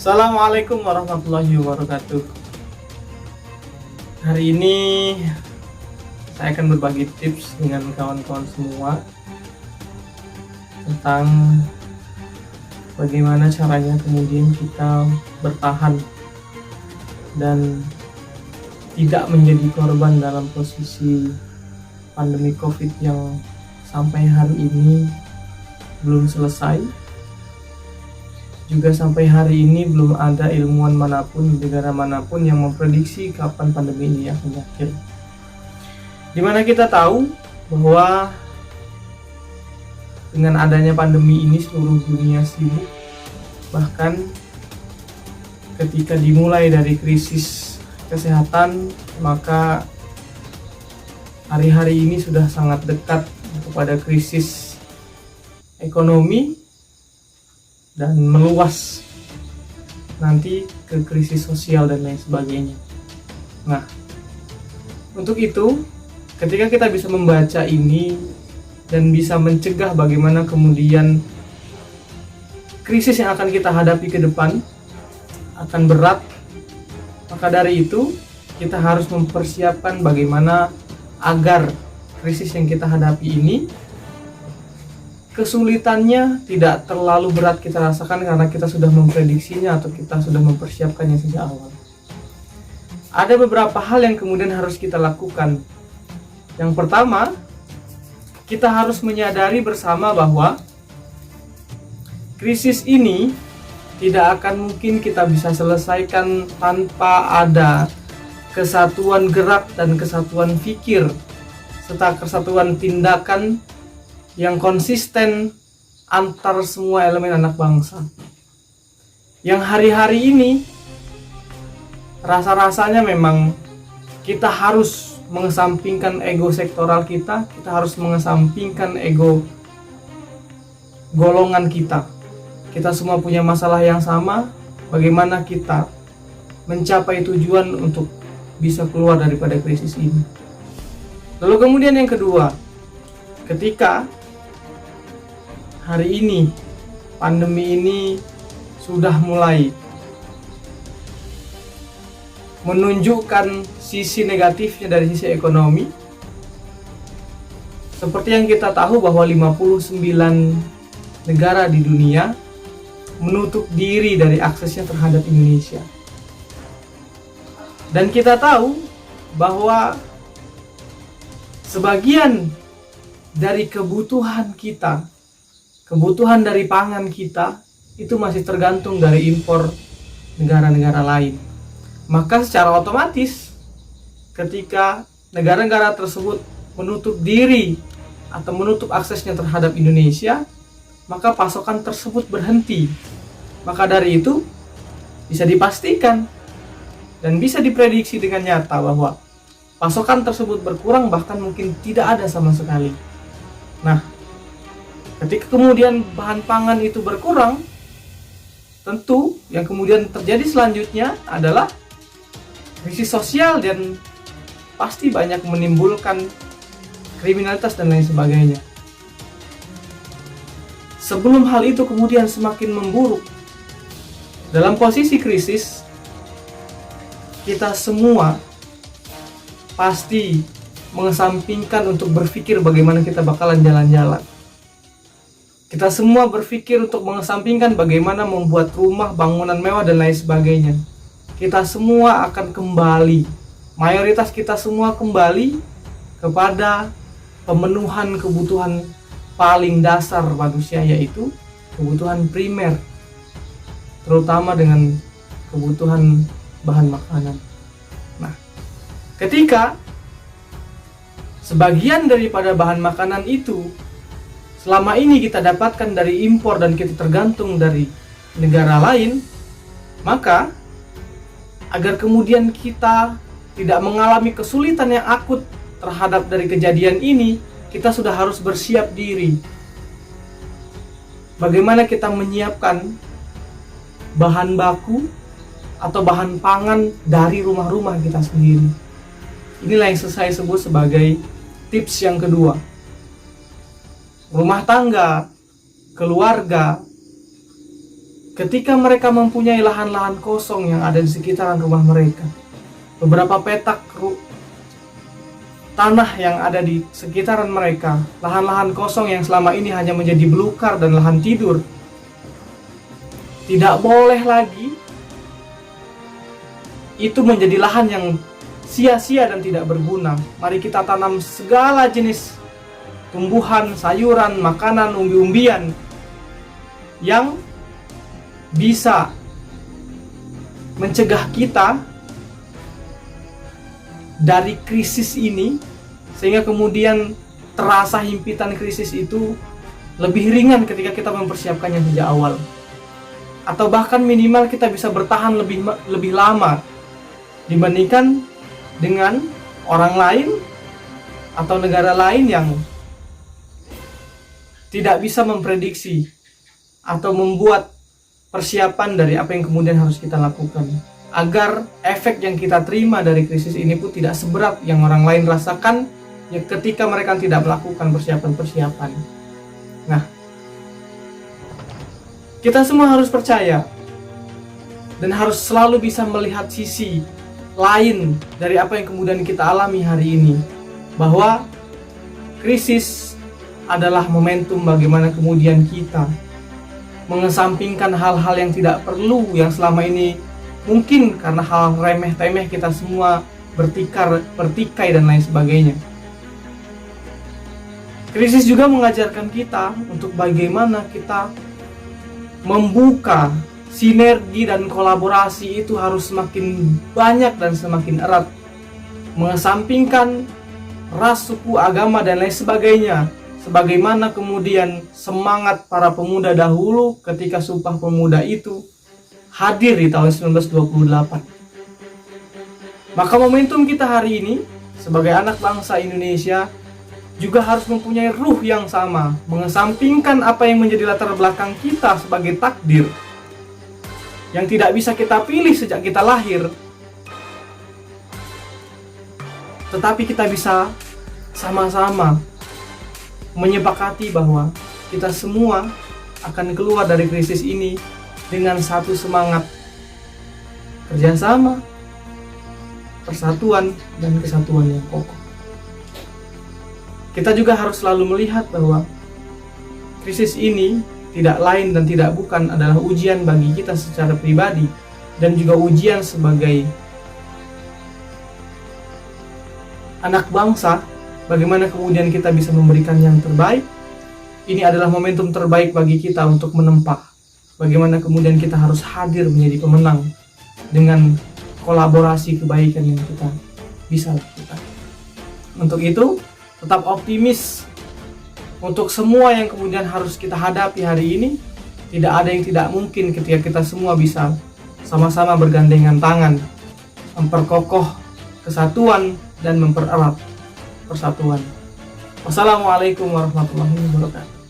Assalamualaikum warahmatullahi wabarakatuh. Hari ini saya akan berbagi tips dengan kawan-kawan semua tentang bagaimana caranya kemudian kita bertahan dan tidak menjadi korban dalam posisi pandemi COVID yang sampai hari ini belum selesai. Juga sampai hari ini belum ada ilmuwan manapun, negara manapun yang memprediksi kapan pandemi ini akan berakhir. Dimana kita tahu bahwa dengan adanya pandemi ini seluruh dunia sibuk. Bahkan ketika dimulai dari krisis kesehatan, maka hari-hari ini sudah sangat dekat kepada krisis ekonomi dan meluas nanti ke krisis sosial dan lain sebagainya. Nah, untuk itu ketika kita bisa membaca ini dan bisa mencegah bagaimana kemudian krisis yang akan kita hadapi ke depan akan berat, maka dari itu kita harus mempersiapkan bagaimana agar krisis yang kita hadapi ini kesulitannya tidak terlalu berat kita rasakan karena kita sudah memprediksinya atau kita sudah mempersiapkannya sejak awal. Ada beberapa hal yang kemudian harus kita lakukan. Yang pertama, kita harus menyadari bersama bahwa krisis ini tidak akan mungkin kita bisa selesaikan tanpa ada kesatuan gerak dan kesatuan pikir serta kesatuan tindakan yang konsisten antar semua elemen anak bangsa. Yang hari-hari ini rasa-rasanya memang kita harus mengesampingkan ego sektoral kita harus mengesampingkan ego golongan kita. Kita semua punya masalah yang sama, bagaimana kita mencapai tujuan untuk bisa keluar daripada krisis ini. Lalu kemudian yang kedua, ketika hari ini pandemi ini sudah mulai menunjukkan sisi negatifnya dari sisi ekonomi. Seperti yang kita tahu bahwa 59 negara di dunia menutup diri dari aksesnya terhadap Indonesia. Dan kita tahu bahwa sebagian dari kebutuhan kita, kebutuhan dari pangan kita itu masih tergantung dari impor negara-negara lain. Maka secara otomatis ketika negara-negara tersebut menutup diri atau menutup aksesnya terhadap Indonesia, maka pasokan tersebut berhenti. Maka dari itu bisa dipastikan dan bisa diprediksi dengan nyata bahwa pasokan tersebut berkurang, bahkan mungkin tidak ada sama sekali. Nah, ketika kemudian bahan pangan itu berkurang, tentu yang kemudian terjadi selanjutnya adalah krisis sosial dan pasti banyak menimbulkan kriminalitas dan lain sebagainya. Sebelum hal itu kemudian semakin memburuk, dalam posisi krisis, kita semua pasti mengesampingkan untuk berpikir bagaimana kita bakalan jalan-jalan. Kita semua berpikir untuk mengesampingkan bagaimana membuat rumah, bangunan mewah dan lain sebagainya. Kita semua akan kembali, mayoritas kita semua kembali kepada pemenuhan kebutuhan paling dasar manusia, yaitu kebutuhan primer, terutama dengan kebutuhan bahan makanan. Nah, ketika sebagian daripada bahan makanan itu selama ini kita dapatkan dari impor dan kita tergantung dari negara lain, maka agar kemudian kita tidak mengalami kesulitan yang akut terhadap dari kejadian ini, kita sudah harus bersiap diri. Bagaimana kita menyiapkan bahan baku atau bahan pangan dari rumah-rumah kita sendiri. Inilah yang saya sebut sebagai tips yang kedua. Rumah tangga, keluarga, ketika mereka mempunyai lahan-lahan kosong yang ada di sekitaran rumah mereka, beberapa petak tanah yang ada di sekitaran mereka, lahan-lahan kosong yang selama ini hanya menjadi belukar dan lahan tidur, tidak boleh lagi itu menjadi lahan yang sia-sia dan tidak berguna. Mari kita tanam segala jenis tumbuhan, sayuran, makanan, umbi-umbian yang bisa mencegah kita dari krisis ini, sehingga kemudian terasa himpitan krisis itu lebih ringan ketika kita mempersiapkannya sejak awal. Atau bahkan minimal kita bisa bertahan lebih lama dibandingkan dengan orang lain atau negara lain yang tidak bisa memprediksi atau membuat persiapan dari apa yang kemudian harus kita lakukan, agar efek yang kita terima dari krisis ini pun tidak seberat yang orang lain rasakan ya ketika mereka tidak melakukan persiapan-persiapan. Nah, kita semua harus percaya dan harus selalu bisa melihat sisi lain dari apa yang kemudian kita alami hari ini, bahwa krisis adalah momentum bagaimana kemudian kita mengesampingkan hal-hal yang tidak perlu, yang selama ini mungkin karena hal remeh-temeh kita semua bertikai dan lain sebagainya. Krisis juga mengajarkan kita untuk bagaimana kita membuka sinergi dan kolaborasi itu harus semakin banyak dan semakin erat, mengesampingkan ras, suku, agama dan lain sebagainya, sebagaimana kemudian semangat para pemuda dahulu ketika Sumpah Pemuda itu hadir di tahun 1928. Maka momentum kita hari ini sebagai anak bangsa Indonesia juga harus mempunyai ruh yang sama, mengesampingkan apa yang menjadi latar belakang kita sebagai takdir yang tidak bisa kita pilih sejak kita lahir, tetapi kita bisa sama-sama menyepakati bahwa kita semua akan keluar dari krisis ini dengan satu semangat kerjasama, persatuan, dan kesatuan yang kokoh. Kita juga harus selalu melihat bahwa krisis ini tidak lain dan tidak bukan adalah ujian bagi kita secara pribadi dan juga ujian sebagai anak bangsa, bagaimana kemudian kita bisa memberikan yang terbaik. Ini adalah momentum terbaik bagi kita untuk menempa bagaimana kemudian kita harus hadir menjadi pemenang dengan kolaborasi kebaikan yang kita bisa lakukan. Untuk itu, tetap optimis untuk semua yang kemudian harus kita hadapi hari ini. Tidak ada yang tidak mungkin ketika kita semua bisa sama-sama bergandengan tangan memperkokoh kesatuan dan mempererat persatuan. Wassalamualaikum warahmatullahi wabarakatuh.